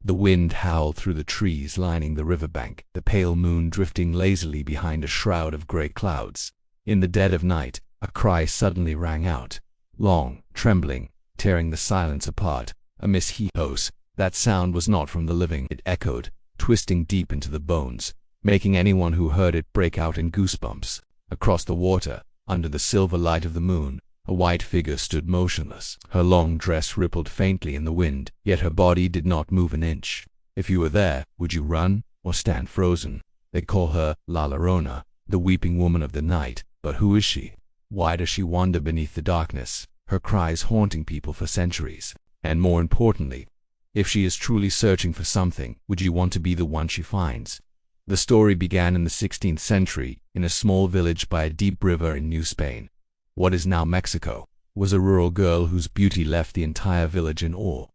The wind howled through the trees lining the riverbank, the pale moon drifting lazily behind a shroud of gray clouds. In the dead of night, a cry suddenly rang out, long, trembling, tearing the silence apart. A misheos. That sound was not from the living. It echoed, twisting deep into the bones, making anyone who heard it break out in goosebumps. Across the water, under the silver light of the moon, a white figure stood motionless. Her long dress rippled faintly in the wind, yet her body did not move an inch. If you were there, would you run or stand frozen? They call her La Llorona, the weeping woman of the night. But who is she? Why does she wander beneath the darkness, her cries haunting people for centuries? And more importantly, if she is truly searching for something, would you want to be the one she finds? The story began in the 16th century, in a small village by a deep river in New Spain. What is now Mexico, was a rural girl whose beauty left the entire village in awe.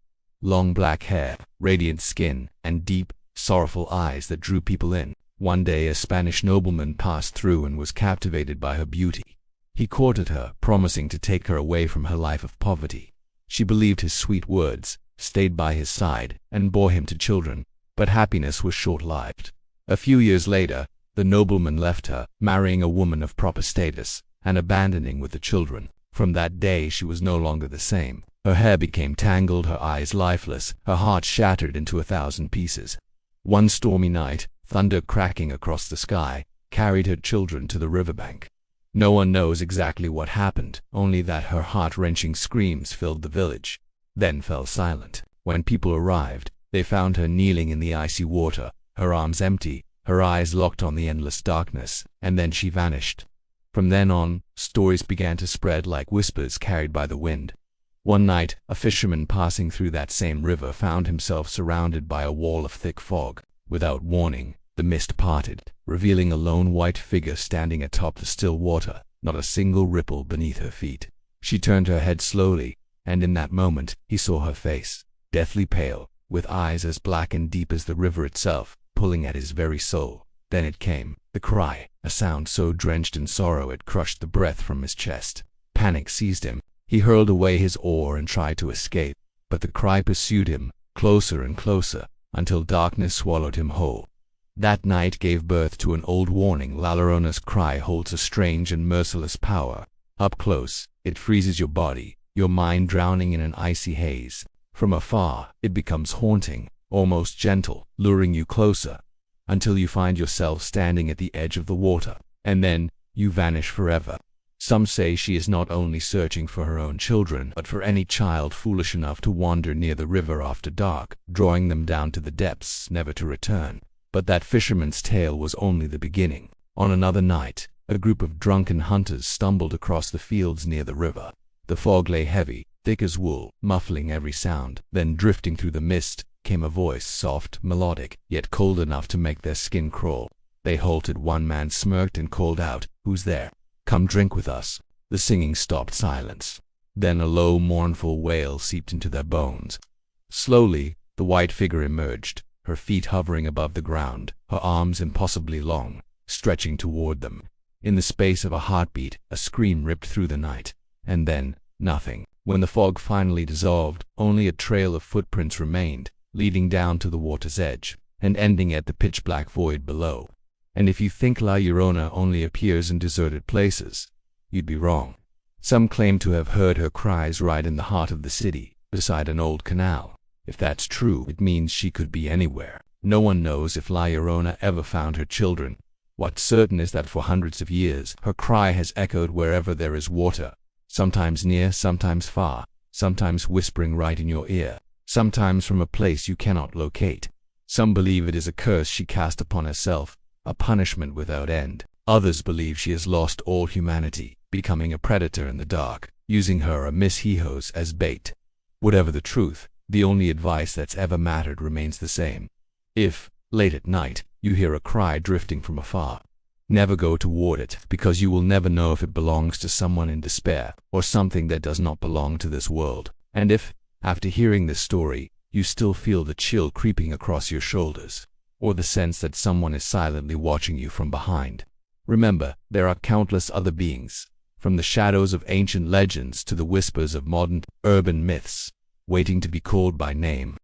Long black hair, radiant skin, and deep, sorrowful eyes that drew people in. One day a Spanish nobleman passed through and was captivated by her beauty. He courted her, promising to take her away from her life of poverty. She believed his sweet words, stayed by his side, and bore him to children, but happiness was short-lived. A few years later, the nobleman left her, marrying a woman of proper status, and abandoning with the children. From that day she was no longer the same. Her hair became tangled, her eyes lifeless, her heart shattered into 1,000 pieces. One stormy night, thunder cracking across the sky, carried her children to the riverbank. No one knows exactly what happened, only that her heart-wrenching screams filled the village, then fell silent. When people arrived, they found her kneeling in the icy water, her arms empty, her eyes locked on the endless darkness, and then she vanished. From then on, stories began to spread like whispers carried by the wind. One night, a fisherman passing through that same river found himself surrounded by a wall of thick fog. Without warning, the mist parted, revealing a lone white figure standing atop the still water, not a single ripple beneath her feet. She turned her head slowly, and in that moment, he saw her face, deathly pale, with eyes as black and deep as the river itself, pulling at his very soul. Then it came, the cry, a sound so drenched in sorrow it crushed the breath from his chest. Panic seized him. He hurled away his oar and tried to escape, but the cry pursued him, closer and closer, until darkness swallowed him whole. That night gave birth to an old warning. La Llorona's cry holds a strange and merciless power. Up close, it freezes your body, your mind drowning in an icy haze. From afar, it becomes haunting, almost gentle, luring you closer, until you find yourself standing at the edge of the water, and then you vanish forever. Some say she is not only searching for her own children, but for any child foolish enough to wander near the river after dark, drawing them down to the depths, never to return. But that fisherman's tale was only the beginning. On another night, a group of drunken hunters stumbled across the fields near the river. The fog lay heavy, thick as wool, muffling every sound. Then drifting through the mist came a voice, soft, melodic, yet cold enough to make their skin crawl. They halted. One man smirked and called out, "Who's there? Come drink with us." The singing stopped. Silence. Then a low, mournful wail seeped into their bones. Slowly, the white figure emerged, her feet hovering above the ground, her arms impossibly long, stretching toward them. In the space of a heartbeat, a scream ripped through the night. And then, nothing. When the fog finally dissolved, only a trail of footprints remained, leading down to the water's edge, and ending at the pitch-black void below. And if you think La Llorona only appears in deserted places, you'd be wrong. Some claim to have heard her cries right in the heart of the city, beside an old canal. If that's true, it means she could be anywhere. No one knows if La Llorona ever found her children. What's certain is that for hundreds of years, her cry has echoed wherever there is water, sometimes near, sometimes far, sometimes whispering right in your ear, sometimes from a place you cannot locate. Some believe it is a curse she cast upon herself, a punishment without end. Others believe she has lost all humanity, becoming a predator in the dark, using her misheos as bait. Whatever the truth, the only advice that's ever mattered remains the same. If, late at night, you hear a cry drifting from afar, never go toward it, because you will never know if it belongs to someone in despair, or something that does not belong to this world. And if, after hearing this story, you still feel the chill creeping across your shoulders, or the sense that someone is silently watching you from behind, remember, there are countless other beings, from the shadows of ancient legends to the whispers of modern urban myths, waiting to be called by name.